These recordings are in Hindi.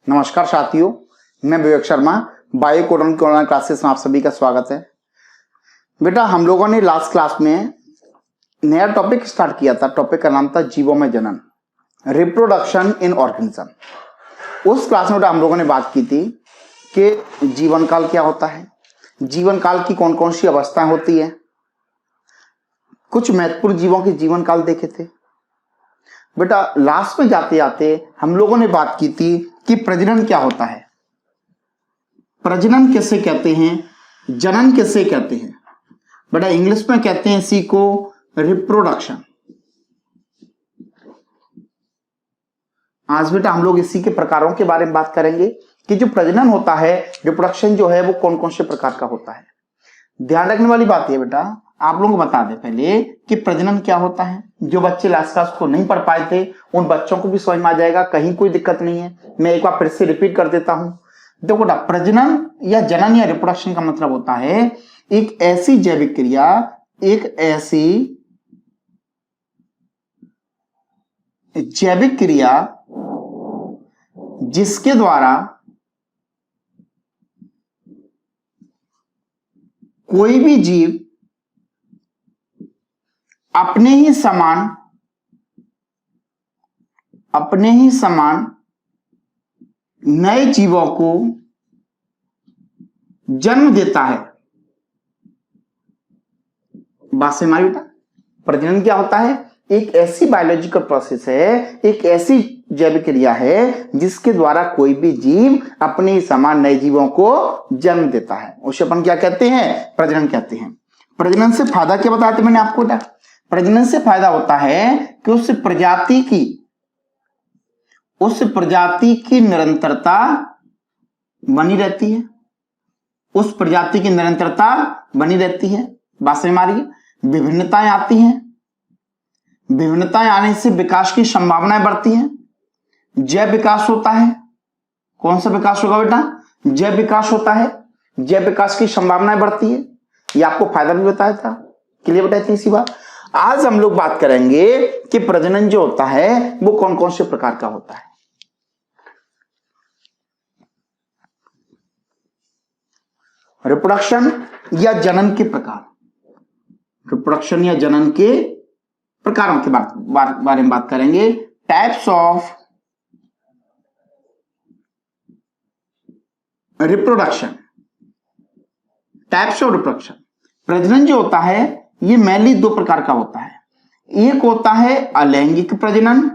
नमस्कार साथियों, मैं विवेक शर्मा। बायो कोडन के ऑनलाइन क्लासेस में आप सभी का स्वागत है। बेटा, हम लोगों ने लास्ट क्लास में नया टॉपिक स्टार्ट किया था। टॉपिक का नाम था जीवों में जनन, रिप्रोडक्शन इन ऑर्गेनिज्म। उस क्लास में बेटा हम लोगों ने बात की थी कि जीवन काल क्या होता है, जीवन काल की कौन कौन सी अवस्थाएं होती है। कुछ महत्वपूर्ण जीवों के जीवन काल देखे थे। बेटा लास्ट में जाते जाते हम लोगों ने बात की थी कि प्रजनन क्या होता है, प्रजनन किसे कहते हैं, जनन किसे कहते हैं। बेटा इंग्लिश में कहते हैं इसी को रिप्रोडक्शन। आज बेटा हम लोग इसी के प्रकारों के बारे में बात करेंगे कि जो प्रजनन होता है, रिप्रोडक्शन जो है वो कौन कौन से प्रकार का होता है। ध्यान रखने वाली बात है बेटा, आप लोगों को बता दें पहले कि प्रजनन क्या होता है। जो बच्चे लास्ट क्लास को नहीं पढ़ पाए थे उन बच्चों को भी समझ में आ जाएगा, कहीं कोई दिक्कत नहीं है। मैं एक बार फिर से रिपीट कर देता हूं। देखो बेटा, प्रजनन या जनन या रिप्रोडक्शन का मतलब होता है एक ऐसी जैविक क्रिया, एक ऐसी जैविक क्रिया जिसके द्वारा कोई भी जीव अपने ही समान नए जीवों को जन्म देता है। बात से हमारी बेटा, प्रजनन क्या होता है? एक ऐसी बायोलॉजिकल प्रोसेस है, एक ऐसी जैविक क्रिया है जिसके द्वारा कोई भी जीव अपने ही समान नए जीवों को जन्म देता है। उसे अपन क्या कहते हैं? प्रजनन कहते हैं। प्रजनन से फायदा क्या बताया था मैंने आपको बेटा? प्रजनन से फायदा होता है कि उस प्रजाति की निरंतरता बनी रहती है, उस प्रजाति की निरंतरता बनी रहती है। बात समझ में आ रही है? विभिन्नताएं आती हैं, विभिन्नताएं आने से विकास की संभावनाएं बढ़ती हैं, जैव विकास होता है। कौन सा विकास होगा बेटा? जैव विकास होता है, जैव विकास की संभावनाएं बढ़ती है। ये आपको फायदा भी बताया था, क्लियर बताई थी इसी बात। आज हम लोग बात करेंगे कि प्रजनन जो होता है वो कौन कौन से प्रकार का होता है। रिप्रोडक्शन या जनन के प्रकार, रिप्रोडक्शन या जनन के प्रकारों के बारे में बात करेंगे। Types of reproduction, types of reproduction. प्रजनन जो होता है ये मेनली दो प्रकार का होता है। एक होता है अलैंगिक प्रजनन,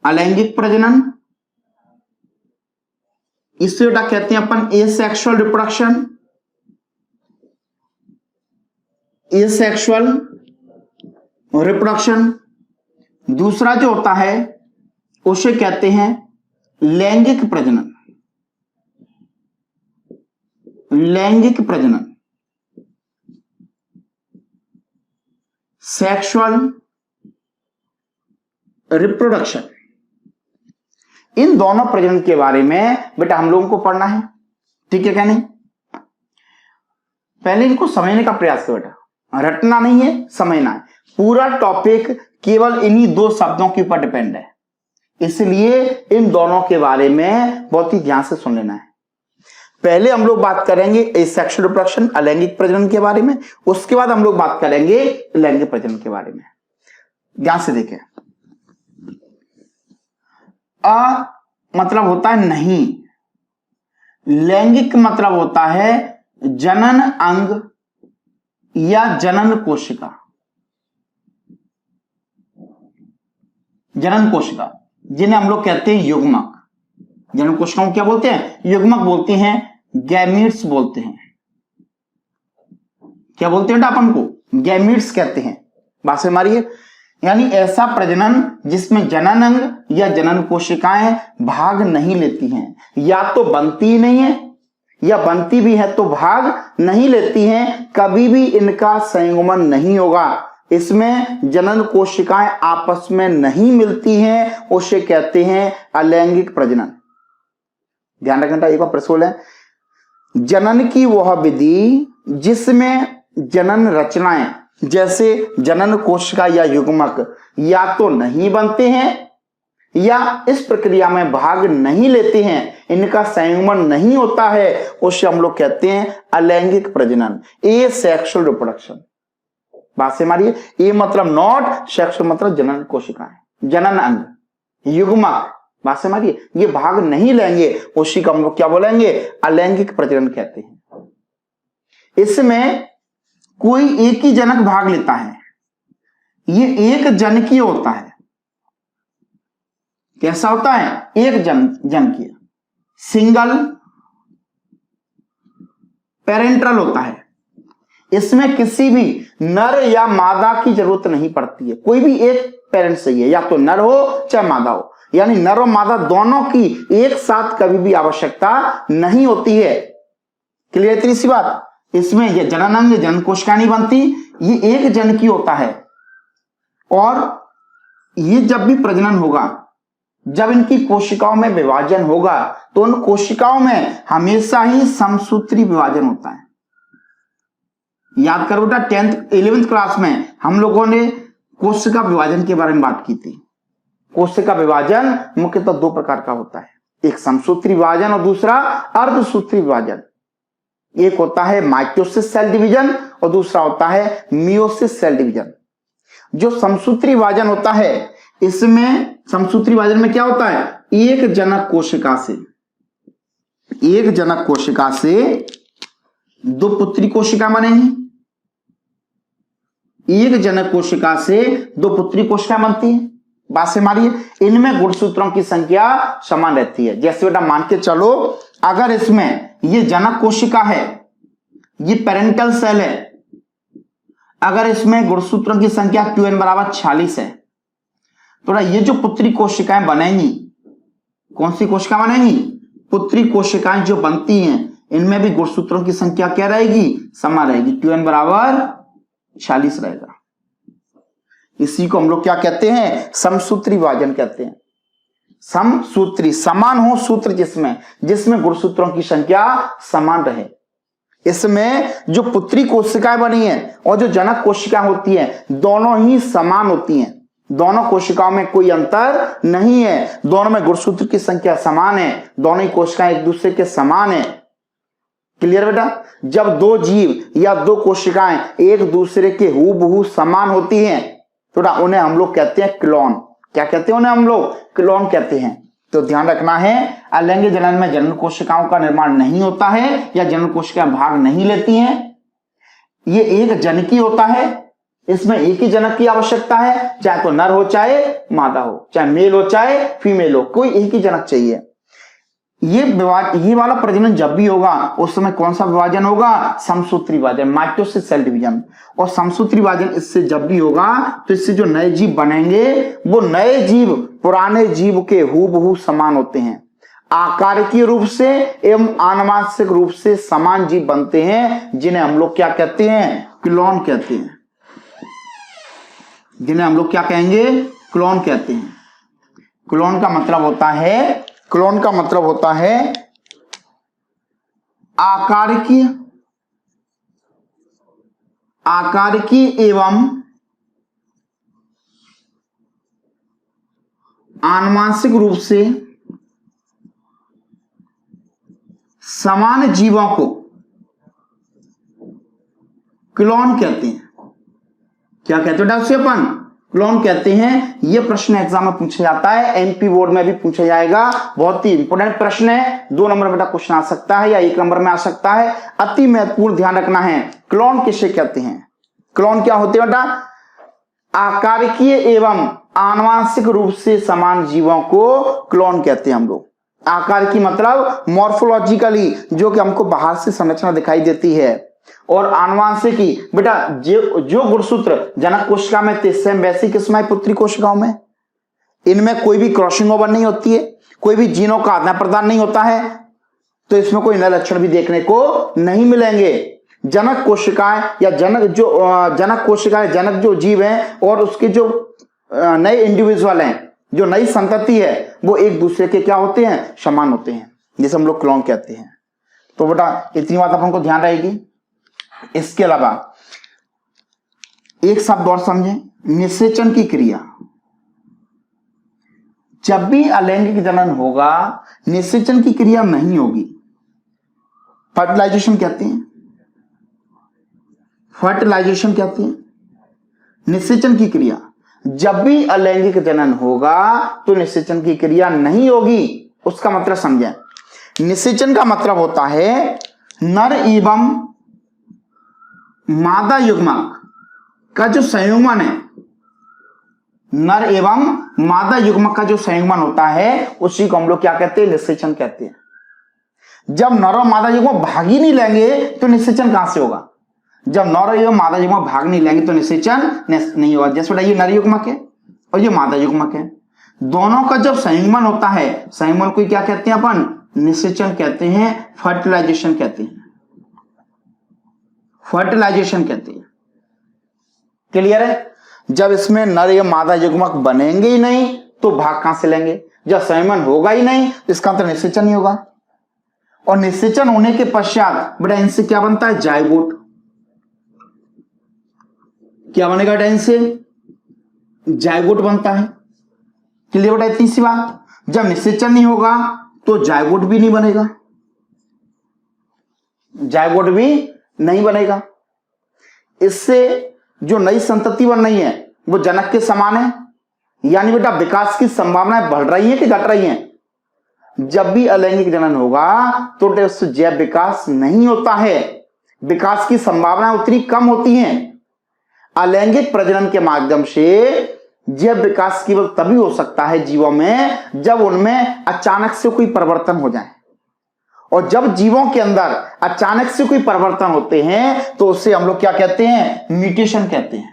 अलैंगिक प्रजनन, इसे बेटा कहते हैं अपन एसेक्सुअल रिप्रोडक्शन, एसेक्सुअल रिप्रोडक्शन। दूसरा जो होता है उसे कहते हैं लैंगिक प्रजनन, लैंगिक प्रजनन, सेक्सुअल रिप्रोडक्शन। इन दोनों प्रजनन के बारे में बेटा हम लोगों को पढ़ना है, ठीक है क्या नहीं? पहले इनको समझने का प्रयास करो बेटा, रटना नहीं है, समझना है। पूरा टॉपिक केवल इन्हीं दो शब्दों के ऊपर डिपेंड है, इसलिए इन दोनों के बारे में बहुत ही ध्यान से सुन लेना है। पहले हम लोग बात करेंगे एसेक्सुअल रिप्रोडक्शन, अलैंगिक प्रजनन के बारे में, उसके बाद हम लोग बात करेंगे लैंगिक प्रजनन के बारे में। ध्यान से देखें। मतलब होता है नहीं, लैंगिक मतलब होता है जनन अंग या जनन कोशिका, जनन कोशिका जिन्हें हम लोग कहते हैं युग्मक। जनन कोशिकाओं को क्या बोलते हैं? युग्मक बोलते हैं, गैमीट्स बोलते हैं। क्या बोलते हैं बेटा अपन को? गैमीट्स कहते हैं। बात से हमारी है, यानी ऐसा प्रजनन जिसमें जनन अंग या जनन कोशिकाएं भाग नहीं लेती हैं, या तो बनती ही नहीं है या बनती भी है तो भाग नहीं लेती हैं, कभी भी इनका संयुग्मन नहीं होगा, इसमें जनन कोशिकाएं आपस में नहीं मिलती हैं, उसे कहते हैं अलैंगिक प्रजनन। ध्यान रखना, एक बार प्रश्न है, जनन की वह विधि जिसमें जनन रचनाएं जैसे जनन कोशिका या युग्मक या तो नहीं बनते हैं या इस प्रक्रिया में भाग नहीं लेते हैं, इनका संयुग्मन नहीं होता है, उसे हम लोग कहते हैं अलैंगिक प्रजनन, ए सेक्सुअल रिप्रोडक्शन। बात से मारिए, ए मतलब नॉट, सेक्सुअल मतलब जनन कोशिकाएं, जनन अंग, युग्मक। बात से मारिए, ये भाग नहीं लेंगे, उसी को हम लोग क्या बोलेंगे, अलैंगिक प्रजनन कहते हैं। इसमें कोई एक ही जनक भाग लेता है, ये एक जनकीय होता है। कैसा होता है, एक जनकीय, सिंगल पेरेंटल होता है। इसमें किसी भी नर या मादा की जरूरत नहीं पड़ती है, कोई भी एक पेरेंट सही है, या तो नर हो चाहे मादा हो, यानी नर और मादा दोनों की एक साथ कभी भी आवश्यकता नहीं होती है। क्लियर, इतनी सी बात। इसमें ये जननांग जनन कोशिका नहीं बनती, ये एक जनकी होता है। और ये जब भी प्रजनन होगा, जब इनकी कोशिकाओं में विभाजन होगा, तो उन कोशिकाओं में हमेशा ही समसूत्री विभाजन होता है। याद करो बेटा, 10th 11th क्लास में हम लोगों ने कोशिका विभाजन के बारे में बात की थी। कोशिका विभाजन मुख्यतः दो प्रकार का होता है, एक समसूत्री विभाजन और दूसरा अर्धसूत्री विभाजन। एक होता है माइटोसिस सेल डिवीजन और दूसरा होता है मियोसिस सेल डिवीजन। जो समसूत्री विभाजन होता है, इसमें समसूत्री विभाजन में क्या होता है, एक जनक कोशिका से दो पुत्री कोशिका बनेंगी, एक जनक कोशिका से दो पुत्री कोशिका बनती है। बात से मारिए, इनमें गुणसूत्रों की संख्या समान रहती है। जैसे बेटा मान के चलो, अगर इसमें ये जनक कोशिका है, ये पेरेंटल सेल है, अगर इसमें गुणसूत्रों की संख्या QN बराबर 46 है, तो ये जो पुत्री कोशिकाएं बनेंगी, कौन सी कोशिका बनेंगी, पुत्री कोशिकाएं जो बनती हैं, इनमें भी गुणसूत्रों की संख्या क्या रहेगी, समान रहेगी, QN बराबर 46 रहेगा। इसी को हम लोग क्या कहते हैं, समसूत्री विभाजन कहते हैं। समसूत्री, समान हो सूत्र जिसमें गुणसूत्रों की संख्या समान रहे। इसमें जो पुत्री कोशिकाएं बनी हैं और जो जनक कोशिकाएं होती हैं, दोनों ही समान होती हैं। दोनों कोशिकाओं में कोई अंतर नहीं है, दोनों में गुणसूत्र की संख्या समान है, दोनों ही कोशिकाएं एक दूसरे के समान है। क्लियर बेटा। जब दो जीव या दो कोशिकाएं एक दूसरे के हूबहू समान होती हैं, तो उन्हें हम लोग कहते हैं क्लोन। क्या कहते हैं उन्हें, हम लोग क्लोन कहते हैं। तो ध्यान रखना है, अलैंगिक जनन में जनन कोशिकाओं का निर्माण नहीं होता है या जनन कोशिकाएं भाग नहीं लेती हैं। ये एक जनकी होता है, इसमें एक ही जनक की आवश्यकता है, चाहे तो नर हो चाहे मादा हो, चाहे मेल हो चाहे फीमेल हो, कोई एक ही जनक चाहिए। ये वाला प्रजनन जब भी होगा, उस समय कौन सा विभाजन होगा, समसूत्री विभाजन, माइटोसिस सेल डिवीजन। और समसूत्री विभाजन इससे जब भी होगा, तो इससे जो नए जीव बनेंगे, वो नए जीव पुराने जीव के हूबहू समान होते हैं। आकारिकीय रूप से एवं आनुवंशिक रूप से समान जीव बनते हैं, जिन्हें हम लोग क्या कहते हैं, क्लोन कहते हैं। जिन्हें हम लोग क्या कहेंगे, क्लोन कहते हैं। क्लोन का मतलब होता है आकारिकीय एवं आनुवंशिक रूप से समान जीवों को क्लोन कहते हैं। क्या कहते हैं उसे अपन, क्लोन कहते हैं। यह प्रश्न एग्जाम में पूछा जाता है, एमपी बोर्ड में भी पूछा जाएगा। बहुत ही इंपॉर्टेंट प्रश्न है, 2 नंबर बेटा क्वेश्चन आ सकता है या 1 नंबर में आ सकता है। अति महत्वपूर्ण, ध्यान रखना है। क्लोन किसे कहते हैं, क्लोन क्या होते हैं बेटा, आकारिकीय एवं आनुवंशिक रूप से समान जीवों को क्लोन कहते हैं हम लोग। आकार की मतलब मॉर्फोलॉजिकली, जो कि हमको बाहर से संरचना दिखाई देती है, और आनुवंशिकी बेटा जो गुणसूत्र जनक कोशिका में थे, सेम वैसी किस्म पुत्री कोशिकाओं में। इनमें कोई भी क्रॉसिंग ओवर नहीं होती है, कोई भी जीनों का आदान प्रदान नहीं होता है, तो इसमें कोई नए लक्षण भी देखने को नहीं मिलेंगे। जनक कोशिकाएं या जनक जो जीव हैं और उसके जो नए इंडिविजुअल हैं, जो नई संतति है, वो एक दूसरे के क्या होते हैं, समान होते हैं, जिसे हम लोग क्लोन कहते हैं। तो बेटा इतनी बात अपन को ध्यान रहेगी। इसके अलावा एक शब्द और समझें, निषेचन की क्रिया। जब भी अलैंगिक जनन होगा निषेचन की क्रिया नहीं होगी। फर्टिलाइजेशन कहते हैं, फर्टिलाइजेशन कहते हैं निषेचन की क्रिया। जब भी अलैंगिक जनन होगा तो निषेचन की क्रिया नहीं होगी। उसका मतलब समझें, निषेचन का मतलब होता है नर एवं मादा युग्मक का जो संयुग्मन है, नर एवं मादा युग्मक का जो संयुग्मन होता है उसी को हम लोग क्या कहते हैं, निषेचन कहते हैं। जब नर और मादा युग्मक भाग ही नहीं लेंगे तो निषेचन कहां से होगा? जब नर एवं मादा युग्मक भाग नहीं लेंगे तो निषेचन नहीं होगा। जैसे बेटा ये नर युग्मक है और ये मादा युग्मक है, दोनों का जब संयुग्मन होता है, संयुग्मन को क्या कहते हैं अपन? निषेचन कहते हैं, फर्टिलाइजेशन कहते हैं, फर्टिलाइजेशन कहते हैं। क्लियर है? जब इसमें नर एवं मादा युग्मक बनेंगे ही नहीं तो भाग कहां से लेंगे? जब संयुग्मन होगा ही नहीं इसका मतलब निषेचन ही होगा। और निषेचन होने के पश्चात बेटा इनसे क्या बनता है? जायगोट। क्या बनेगा बेटा इनसे? जायगोट बनता है। क्लियर बेटा इतनी सी बात। जब निषेचन नहीं होगा तो जायगोट भी नहीं बनेगा, जायगोट भी नहीं बनेगा। इससे जो नई संतति बन रही है वो जनक के समान है, यानी बेटा विकास की संभावनाएं बढ़ रही है कि घट रही हैं? जब भी अलैंगिक जनन होगा तो उससे जैव विकास नहीं होता है, विकास की संभावनाएं उतनी कम होती हैं। अलैंगिक प्रजनन के माध्यम से जैव विकास केवल तभी हो सकता है जीवों में जब उनमें अचानक से कोई परिवर्तन हो जाए। और जब जीवों के अंदर अचानक से कोई परिवर्तन होते हैं तो उसे हम लोग क्या कहते हैं? म्यूटेशन कहते हैं।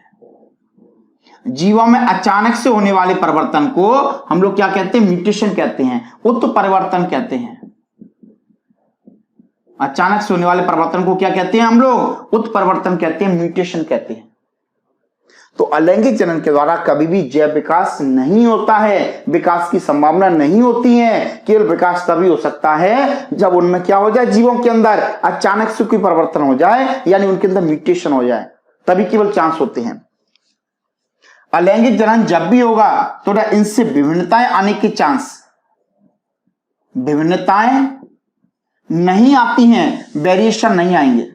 जीवों में अचानक से होने वाले परिवर्तन को हम लोग क्या कहते हैं? म्यूटेशन कहते हैं, उत्परिवर्तन कहते हैं। अचानक से होने वाले परिवर्तन को क्या कहते हैं हम लोग? उत्परिवर्तन कहते हैं, म्यूटेशन कहते हैं। तो अलैंगिक जनन के द्वारा कभी भी जैव विकास नहीं होता है, विकास की संभावना नहीं होती है। केवल विकास तभी हो सकता है जब उनमें क्या हो जाए? जीवों के अंदर अचानक से कोई परिवर्तन हो जाए, यानी उनके अंदर म्यूटेशन हो जाए, तभी केवल चांस होते हैं। अलैंगिक जनन जब भी होगा तो इनसे विभिन्नताएं आने के चांस, विभिन्नताएं नहीं आती हैं, वेरिएशन नहीं आएंगे।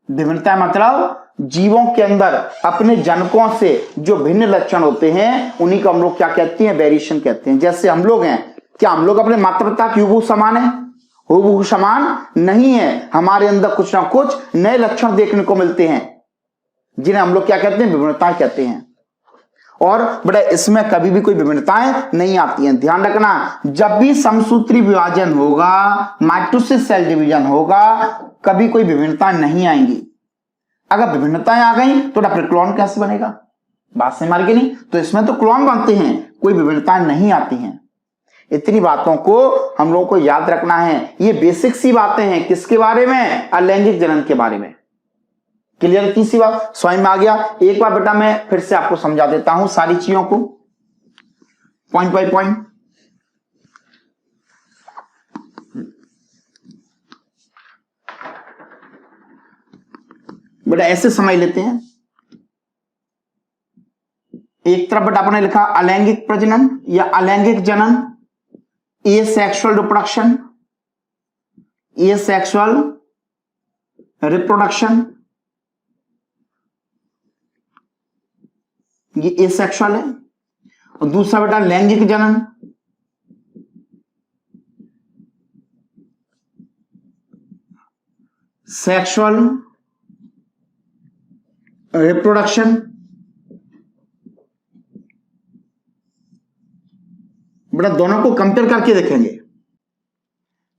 विभिन्नताएं मतलब जीवों के अंदर अपने जनकों से जो भिन्न लक्षण होते हैं उन्हीं को हम लोग क्या कहते हैं? वेरिएशन कहते हैं। जैसे हम लोग हैं, क्या हम लोग अपने माता पिता की हूबहू समान है? हूबहू समान नहीं है, हमारे अंदर कुछ ना कुछ नए लक्षण देखने को मिलते हैं जिन्हें हम लोग क्या कहते हैं? विभिन्नताएं कहते हैं। और बड़ा इसमें कभी भी कोई विभिन्नताएं नहीं आती हैं। ध्यान रखना, जब भी समसूत्री विभाजन होगा, माइटोसिस सेल डिवीजन होगा, कभी कोई विभिन्नता नहीं आएंगी। अगर विभिन्नताएं आ गई तो फिर क्लोन कैसे बनेगा? बात से मार के नहीं, तो इसमें तो क्लोन बनते हैं, कोई विभिन्नताएं नहीं आती हैं। इतनी बातों को हम लोगों को याद रखना है। ये बेसिक सी बातें हैं किसके बारे में? अलैंगिक जनन के बारे में। क्लियर? इतनी सी बात समझ में आ गया? एक बार बेटा मैं फिर से आपको समझा देता हूं सारी चीजों को पॉइंट बाय पॉइंट। बेटा ऐसे समझ लेते हैं। एक तरफ बेटा आपने लिखा अलैंगिक प्रजनन या अलैंगिक जनन, एसेक्सुअल रिप्रोडक्शन, एसेक्सुअल रिप्रोडक्शन, ये एसेक्सुअल है। और दूसरा बेटा लैंगिक जनन, सेक्सुअल रिप्रोडक्शन। बेटा दोनों को कंपेयर करके देखेंगे।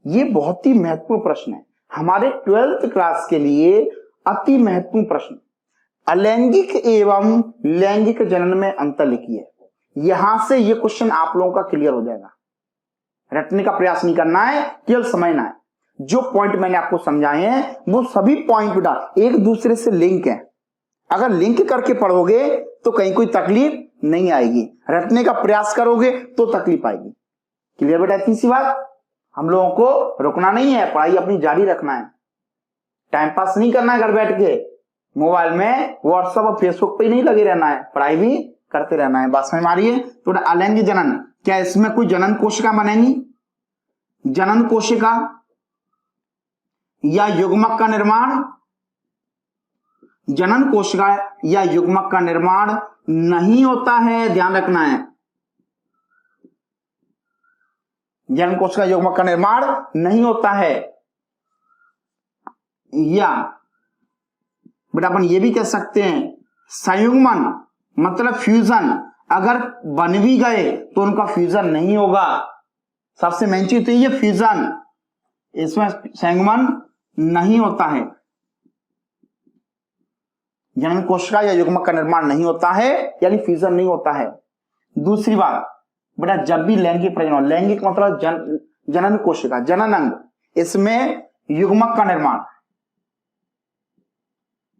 ये बहुत ही महत्वपूर्ण प्रश्न है हमारे 12th क्लास के लिए, अति महत्वपूर्ण प्रश्न। अलैंगिक एवं लैंगिक जनन में अंतर लिखिए। यहां से ये क्वेश्चन आप लोगों का क्लियर हो जाएगा। रटने का प्रयास नहीं करना है, केवल समझना है। जो पॉइंट मैंने आपको समझाए हैं वो सभी पॉइंट बेटा एक दूसरे से लिंक है। अगर लिंक करके पढ़ोगे तो कहीं कोई तकलीफ नहीं आएगी, रटने का प्रयास करोगे तो तकलीफ आएगी। क्लियर बेटा? इतनी सी बात। हम लोगों को रुकना नहीं है, पढ़ाई अपनी जारी रखना है, टाइम पास नहीं करना है घर बैठ के मोबाइल में व्हाट्सएप और फेसबुक पे नहीं लगे रहना है, पढ़ाई भी करते रहना है। बात समझ में आ रही है? तो अलैंगिक जनन क्या इसमें कोई जनन कोशिका बनेंगी? जनन कोशिका या युग्मक का निर्माण, जनन कोशिका या युग्मक का निर्माण नहीं होता है, ध्यान रखना है। जनन कोशिका युग्मक का निर्माण नहीं होता है। या बेटा अपन ये भी कह सकते हैं संयुग्मन मतलब फ्यूजन, अगर बन भी गए तो उनका फ्यूजन नहीं होगा। सबसे मेन चीज तो ये फ्यूजन, इसमें संयुग्मन नहीं होता है। जनन कोशिका या युग्मक का निर्माण नहीं होता है यानी फ्यूजन नहीं होता है। दूसरी बात बेटा, जब भी लैंगिक प्रजनन, लैंगिक मतलब जनन कोशिका, जनन अंग, इसमें युग्मक का निर्माण,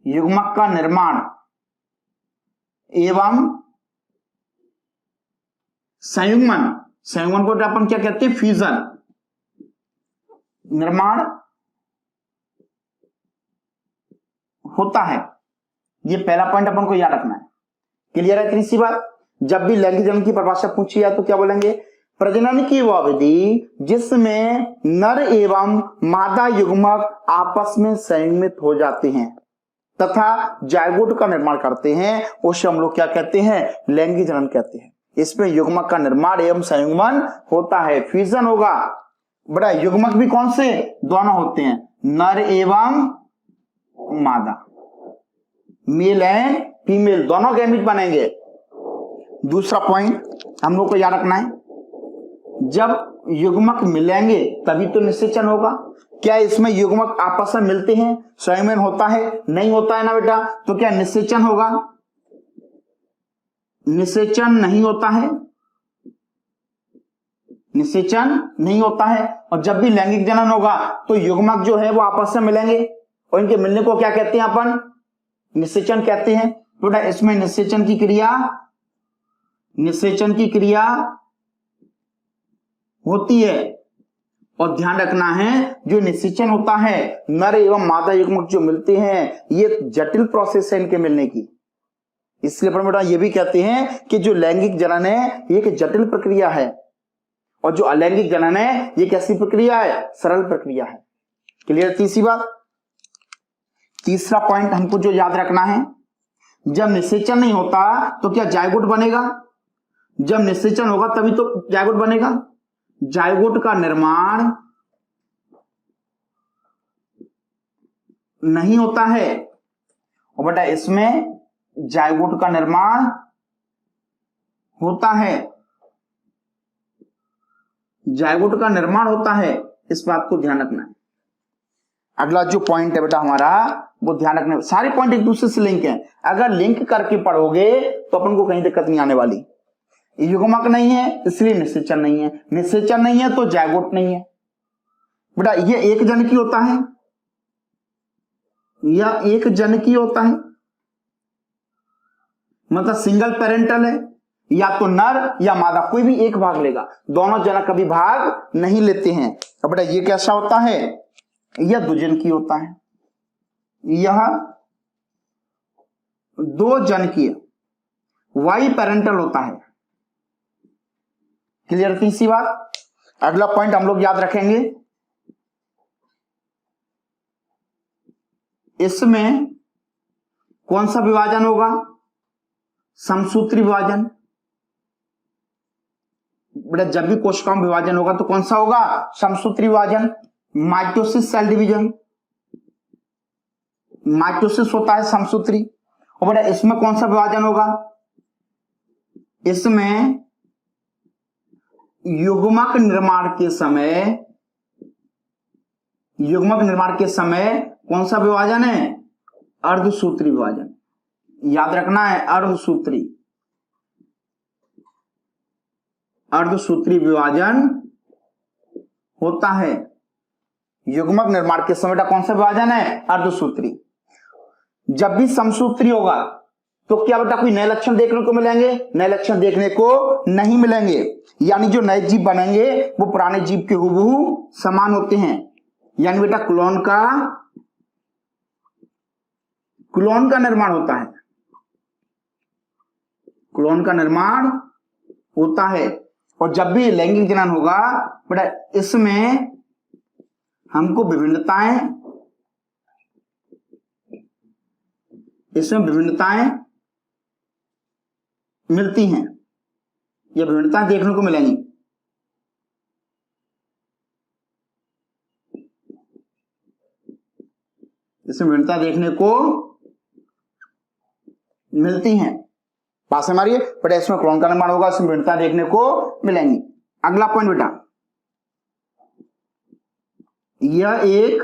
युग्मक का निर्माण एवं संयुग्मन, संयुग्मन को अपन क्या कहते हैं? फ्यूजन, निर्माण होता है। ये पहला पॉइंट अपन को याद रखना है। क्लियर है? तीसरी बात, जब भी लैंगिक जनन की परिभाषा पूछी जाए तो क्या बोलेंगे? प्रजनन की वह विधि जिसमें नर एवं मादा युग्मक आपस में संयुग्मित हो जाते हैं तथा जायगोट का निर्माण करते हैं, उसे हम लोग क्या कहते हैं? लैंगिक जनन कहते हैं। इसमें युग्मक का निर्माण एवं संयुग्मन होता है, फ्यूजन होगा। बड़ा युग्मक भी कौन से? दोनों होते हैं, नर एवं मादा, मेल एंड फीमेल दोनों गैमेट बनेंगे। दूसरा पॉइंट हम लोग को याद रखना है, जब युग्मक मिलेंगे तभी तो निषेचन होगा। क्या इसमें युग्मक आपस में मिलते हैं, संयुग्मन होता है? नहीं होता है ना बेटा, तो क्या निषेचन होगा? निषेचन नहीं होता है, निषेचन नहीं होता है। और जब भी लैंगिक जनन होगा तो युग्मक जो है वो आपस में मिलेंगे और इनके मिलने को क्या कहते हैं अपन? निषेचन कहते हैं। तो बेटा इसमें निषेचन की क्रिया, निषेचन की क्रिया होती है। और ध्यान रखना है, जो निषेचन होता है, नर एवं मादा युग्मक जो मिलते हैं, ये जटिल प्रोसेस है इनके मिलने की। इसलिए अपन बेटा ये भी कहते हैं कि जो लैंगिक जनन है ये एक जटिल प्रक्रिया है और जो अलैंगिक जनन है ये कैसी प्रक्रिया है? सरल प्रक्रिया है। क्लियर? तीसरी बात, तीसरा पॉइंट हमको जो याद रखना है, जब निषेचन नहीं होता तो क्या जायगोट बनेगा? जब निषेचन होगा तभी तो जायगोट बनेगा। जायगोट का निर्माण नहीं होता है। और बेटा इसमें जायगोट का निर्माण होता है, जायगोट का निर्माण होता है, इस बात को ध्यान रखना है। अगला जो पॉइंट है बेटा हमारा वो ध्यान रखना है, सारे पॉइंट एक दूसरे से लिंक हैं। अगर लिंक करके पढ़ोगे तो अपन को कहीं दिक्कत नहीं आने वाली। युग्मक नहीं है इसलिए निषेचन नहीं है, निषेचन नहीं है तो जायगोट नहीं है। बेटा ये एक जनकी होता है या एक जनकी होता है, मतलब सिंगल पेरेंटल है, या तो नर या मादा कोई भी एक भाग लेगा, दोनों जनक कभी भाग नहीं लेते हैं। अब बेटा ये कैसा होता है? यह द्विजनकी होता है, यह दो जनकीय वाई पेरेंटल होता है। क्लियर? तीसरी बात, अगला पॉइंट हम लोग याद रखेंगे, इसमें कौन सा विभाजन होगा? समसूत्री विभाजन। बेटा जब भी कोशिकाओं में विभाजन होगा तो कौन सा होगा? समसूत्री विभाजन। माइटोसिस सेल डिवीजन, माइटोसिस होता है समसूत्री। और बेटा इसमें कौन सा विभाजन होगा? इसमें युग्मक निर्माण के समय, युग्मक निर्माण के समय कौन सा विभाजन है? अर्धसूत्री विभाजन। याद रखना है, अर्धसूत्री, अर्धसूत्री विभाजन होता है युग्मक निर्माण के समय। कौन सा विभाजन है? अर्धसूत्री। जब भी समसूत्री होगा तो क्या बेटा कोई नए लक्षण देखने को मिलेंगे? नए लक्षण देखने को नहीं मिलेंगे, यानी जो नए जीव बनेंगे वो पुराने जीव के हूबहू समान होते हैं। यानी बेटा क्लोन का निर्माण होता है, क्लोन का निर्माण होता है। और जब भी लैंगिक जनन होगा बेटा इसमें हमको विभिन्नताएं मिलती हैं, ये विभिन्नताएं देखने को मिलेंगी। इसमें विभिन्नता देखने को मिलती हैं, बात समझ रही है बेटा। इसमें क्लोन का निर्माण होगा, इसमें विभिन्नता देखने को मिलेंगी। अगला पॉइंट बेटा, यह एक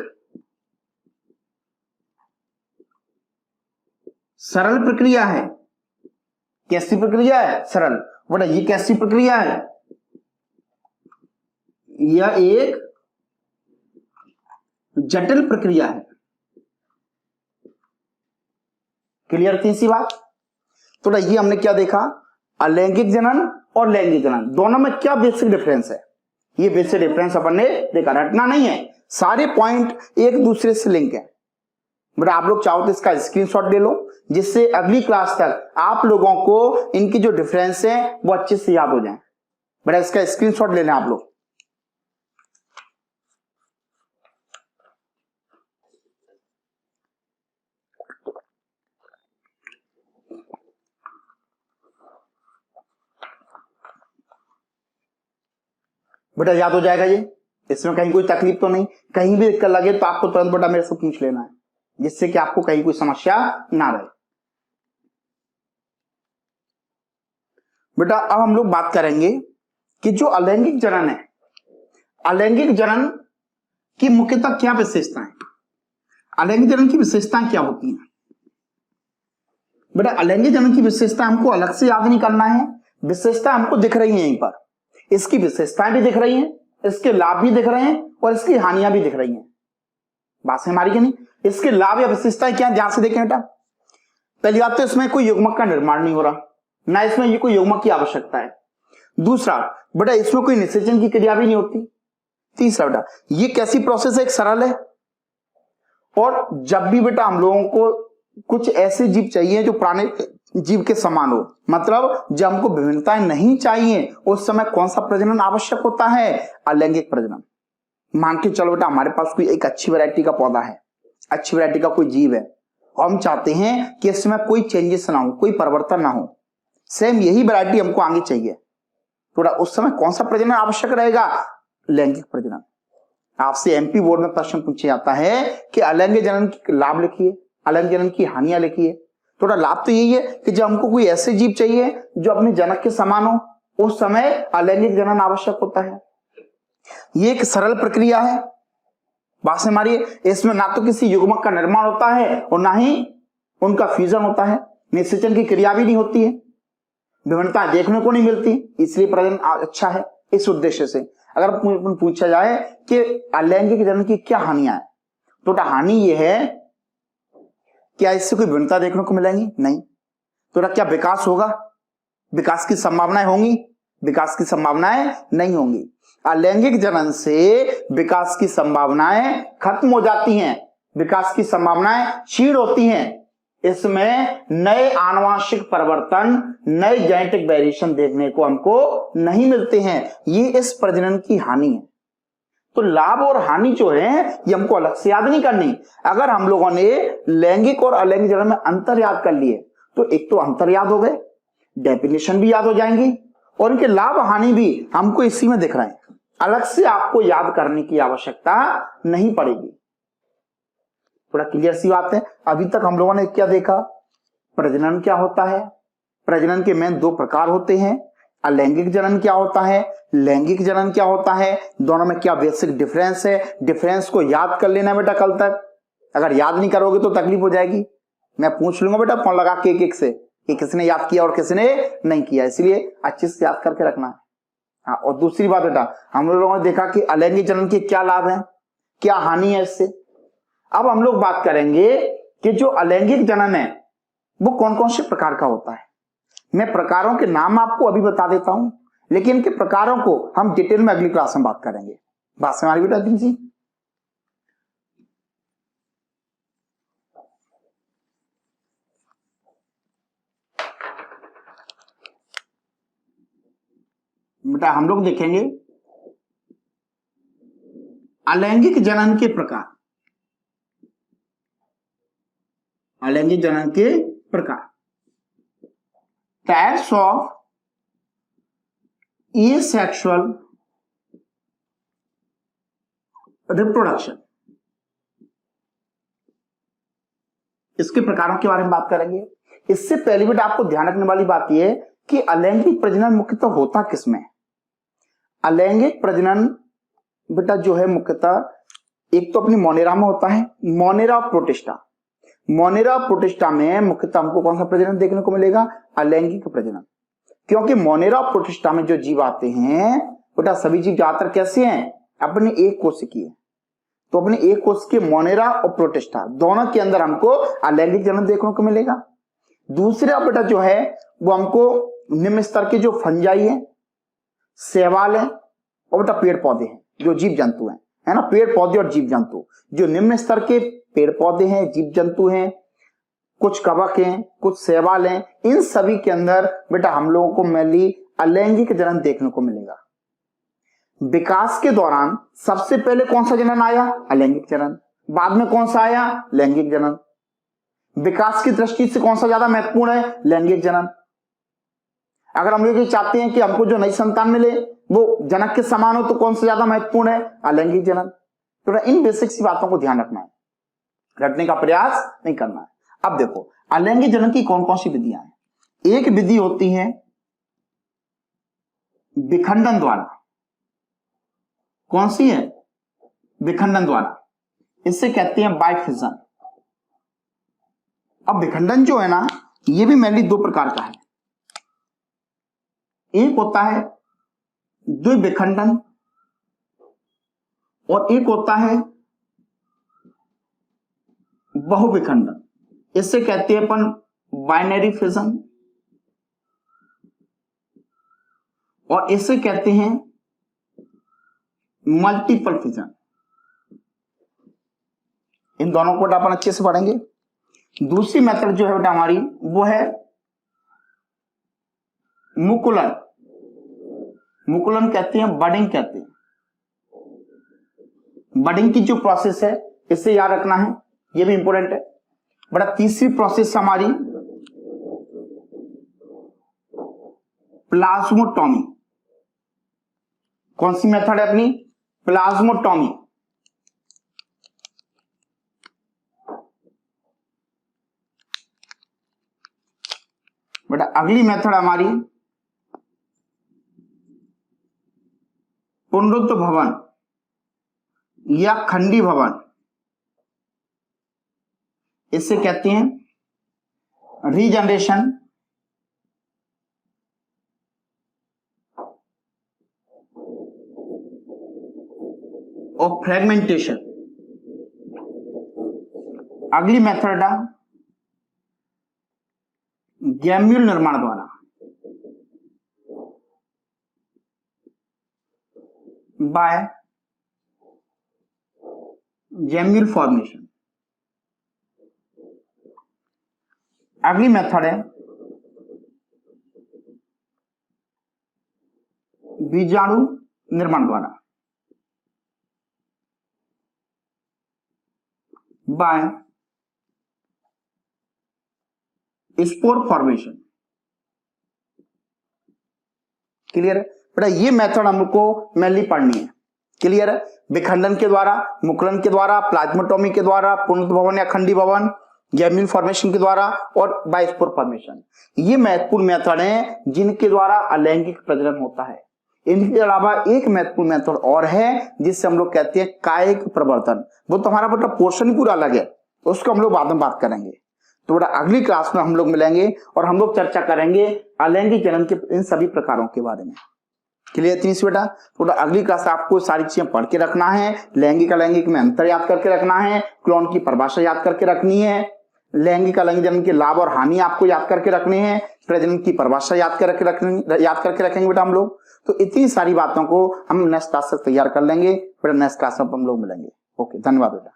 सरल प्रक्रिया है। कैसी प्रक्रिया है? सरल। बेटा ये कैसी प्रक्रिया है? यह एक जटिल प्रक्रिया है। क्लियर थी सी बात? तो ये हमने क्या देखा, अलैंगिक जनन और लैंगिक जनन दोनों में क्या बेसिक डिफरेंस है। ये बेसिक डिफरेंस अपन ने देखा, रटना नहीं है, सारे पॉइंट एक दूसरे से लिंक है। बेटा आप लोग चाहो तो इसका स्क्रीनशॉट ले लो, जिससे अगली क्लास तक आप लोगों को इनकी जो डिफरेंस है वो अच्छे से याद हो जाए। बेटा इसका स्क्रीनशॉट ले लें आप लोग। बेटा याद हो जाएगा ये, इसमें कहीं कोई तकलीफ तो नहीं, कहीं भी दिक्कत लगे तो आपको तुरंत बेटा मेरे से पूछ लेना है, जिससे कि आपको कहीं कोई समस्या ना रहे। बेटा अब हम लोग बात करेंगे कि जो अलैंगिक जनन है, अलैंगिक जनन की मुख्यतः क्या विशेषताएं, अलैंगिक जनन की विशेषताएं क्या होती हैं। बेटा अलैंगिक जनन की विशेषता हमको अलग से याद नहीं करना है, विशेषता हमको दिख रही है यहीं पर, इसकी विशेषताएं भी दिख रही हैं, इसके लाभ भी दिख रहे हैं और इसकी हानियां भी दिख रही हैं। बात से हमारी कि नहीं? इसके लाभ या विशेषताएं क्या, ध्यान से देखें बेटा। पहली बात तो इसमें कोई युग्मक का निर्माण नहीं हो रहा, ना इसमें ये कोई युग्मक की आवश्यकता है। दूसरा बेटा इसमें कोई निषेचन की क्रिया भी नहीं होती। तीसरा बेटा ये कैसी प्रोसेस है, एक सरल है। और जब भी बेटा हम लोगों को कुछ ऐसे जीव चाहिए जो पुराने जीव के समान हो, मतलब जब हमको विभिन्नताएं नहीं चाहिए उस समय कौन सा प्रजनन आवश्यक होता है, अलैंगिक प्रजनन। मान के चलो बेटा हमारे पास कोई एक अच्छी वैरायटी का पौधा है, अच्छी वैरायटी का कोई जीव है, और हम चाहते हैं कि इसमें कोई चेंजेस ना हो, कोई परिवर्तन ना हो, सेम यही वैरायटी हमको आगे चाहिए, तो उस समय कौन सा प्रजनन आवश्यक रहेगा, लैंगिक प्रजनन। आपसे एमपी बोर्ड में प्रश्न पूछा जाता है कि अलैंगिक जनन के लाभ लिखिए, अलैंगिक जनन की हानियां लिखिए। थोड़ा लाभ तो यही है कि जब हमको कोई ऐसे जीव चाहिए जो अपने जनक के समान हो, उस समय अलैंगिक जनन आवश्यक होता है। ये एक सरल प्रक्रिया है, बात से हमारी। इसमें ना तो किसी युग्मक का निर्माण होता है और ना ही उनका फ्यूजन होता है, निषेचन की क्रिया भी नहीं होती है, विभिन्नता देखने को नहीं मिलती, इसलिए प्रजनन अच्छा है। इस उद्देश्य से अगर पूछा जाए कि अलैंगिक जनन की क्या हानियां है, तो हानि यह है क्या इससे कोई भिन्नता देखने को मिलेगी, नहीं। तो क्या विकास होगा, विकास की संभावनाएं होंगी, विकास की संभावनाएं नहीं होंगी। अलैंगिक जनन से विकास की संभावनाएं खत्म हो जाती हैं, विकास की संभावनाएं क्षीण होती हैं। इसमें नए आनुवंशिक परिवर्तन, नए जेनेटिक वेरिएशन देखने को हमको नहीं मिलते हैं, ये इस प्रजनन की हानि है। तो लाभ और हानि जो है ये हमको अलग से याद नहीं करनी। अगर हम लोगों ने लैंगिक और अलैंगिक जनन में अंतर याद कर लिए तो एक तो अंतर याद हो गए, डेफिनेशन भी याद हो जाएंगी और इनके लाभ हानि भी हमको इसी में दिख रहे हैं, अलग से आपको याद करने की आवश्यकता नहीं पड़ेगी। थोड़ा क्लियर सी बात है। अभी तक हम लोगों ने क्या देखा, प्रजनन क्या होता है, प्रजनन के मेन दो प्रकार होते हैं, अलैंगिक जनन क्या होता है, लैंगिक जनन क्या होता है, दोनों में क्या बेसिक डिफरेंस है। डिफरेंस को याद कर लेना बेटा कल तक, अगर याद नहीं करोगे तो तकलीफ हो जाएगी। मैं पूछ लूंगा बेटा फोन लगा के एक एक से कि किसने याद किया और किसने नहीं किया, इसलिए अच्छे से याद करके रखना है। हाँ, और दूसरी बात बेटा हम लोगों ने देखा कि अलैंगिक जनन के क्या लाभ है, क्या हानि है इससे। अब हम लोग बात करेंगे कि जो अलैंगिक जनन है वो कौन कौन से प्रकार का होता है। मैं प्रकारों के नाम आपको अभी बता देता हूं, लेकिन इनके प्रकारों को हम डिटेल में अगली क्लास में बात करेंगे। बात से हमारी बेटा दिन जी। बेटा हम लोग देखेंगे अलैंगिक जनन के प्रकार। अलैंगिक जनन के प्रकार, टाइप्स ऑफ एसेक्सुअल रिप्रोडक्शन, इसके प्रकारों के बारे में बात करेंगे। इससे पहले बेटा आपको ध्यान रखने वाली बात यह है कि अलैंगिक प्रजनन मुख्यतः होता किसमें। अलैंगिक प्रजनन बेटा जो है मुख्यतः एक तो अपनी मोनेरा में होता है, मोनेरा प्रोटिस्टा। मोनेरा प्रोटिस्टा में मुख्यतः हमको कौन सा प्रजनन देखने को मिलेगा? अलैंगिक प्रजनन। क्योंकि मोनेरा प्रोटिस्टा में जो जीव आते हैं बेटा सभी जीव ज्यादातर कैसे हैं? अपने एक कोशिकीय। तो अपने एक कोश के मोनेरा और प्रोटिस्टा दोनों के अंदर हमको अलैंगिक जनन देखने को मिलेगा। दूसरा बेटा जो है वो हमको निम्न स्तर के जो फंजाई है, शैवाल है और बेटा पेड़ पौधे हैं, जो जीव जंतु हैं, है ना, पेड़ पौधे और जीव जंतु, जो निम्न स्तर के पेड़ पौधे हैं, जीव जंतु हैं, कुछ कवक हैं, कुछ शैवाल हैं, इन सभी के अंदर बेटा हम लोगों को मेनली अलैंगिक जनन देखने को मिलेगा। विकास के दौरान सबसे पहले कौन सा जनन आया? अलैंगिक जनन। बाद में कौन सा आया? लैंगिक जनन। विकास की दृष्टि से कौन सा ज्यादा महत्वपूर्ण है? लैंगिक जनन। अगर हम लोग ये चाहते हैं कि हमको जो नई संतान मिले वो जनक के समान हो तो कौन सा ज्यादा महत्वपूर्ण है? अलैंगिक जनन। तो इन बेसिक सी बातों को ध्यान रखना है, रटने का प्रयास नहीं करना है। अब देखो अलैंगिक जनन की कौन कौन सी विधियां हैं। एक विधि होती है विखंडन द्वारा। कौन सी है? विखंडन द्वारा। इससे कहते हैं बाइफिजन। अब विखंडन जो है ना, ये भी मेनली दो प्रकार का है। एक होता है द्विविखंडन और एक होता है बहुविखंडन। इससे कहते हैं अपन बाइनरी फिजन और इससे कहते हैं मल्टीपल फिजन। इन दोनों को अपन अच्छे से पढ़ेंगे। दूसरी मेथड जो है बेटा हमारी वो है मुकुलन। मुकुलन कहते हैं, बडिंग कहते हैं। बडिंग की जो प्रोसेस है इससे याद रखना है, ये भी इंपॉर्टेंट है। बड़ा तीसरी प्रोसेस हमारी प्लाज्मोटॉमी। कौन सी मेथड है अपनी? प्लाज्मोटॉमी। बेटा अगली मेथड हमारी पुनरुत्थ भवन या खंडी भवन। इससे कहते हैं रीजनरेशन और फ्रेगमेंटेशन। अगली मेथड है गैम्यूल निर्माण द्वारा। By gemmule formation. अगली मेथड है बीजाणु निर्माण द्वारा बाय स्पोर फॉर्मेशन। क्लियर है बेटा? ये मेथड हमको मेनली पढ़नी है। क्लियर है? विखंडन के द्वारा, मुकुलन के द्वारा, प्लाज्मोटॉमी के द्वारा, पुनरुत्थ भवन या खंडी भवन, गैम्यूल फॉर्मेशन के द्वारा और बाय स्पोर फॉर्मेशन। ये महत्वपूर्ण मेथड हैं जिनके द्वारा अलैंगिक प्रजनन होता है। इनके अलावा एक महत्वपूर्ण मेथड और है जिससे हम लोग कहते हैं कायिक प्रवर्धन। वो तो हमारा बेटा पोर्शन ही पूरा अलग है, उसको हम लोग बाद में बात करेंगे। तो बेटा अगली क्लास में हम लोग मिलेंगे और हम लोग चर्चा करेंगे अलैंगिक जनन के इन सभी प्रकारों के बारे में। क्लियर? इतनी सी बेटा। तो अगली क्लास आपको सारी चीजें पढ़ के रखना है। लैंगिक अलैंगिक में अंतर याद करके रखना है, क्लोन की परिभाषा याद करके रखनी है, लैंगिक अलैंगिक जनन के लाभ और हानि आपको याद करके रखने हैं, प्रजनन की परिभाषा याद करके रखेंगे बेटा हम लोग। तो इतनी सारी बातों को हम नेक्स्ट क्लास से तैयार कर लेंगे। बेटा नेक्स्ट क्लास में हम लोग मिलेंगे। ओके, धन्यवाद बेटा।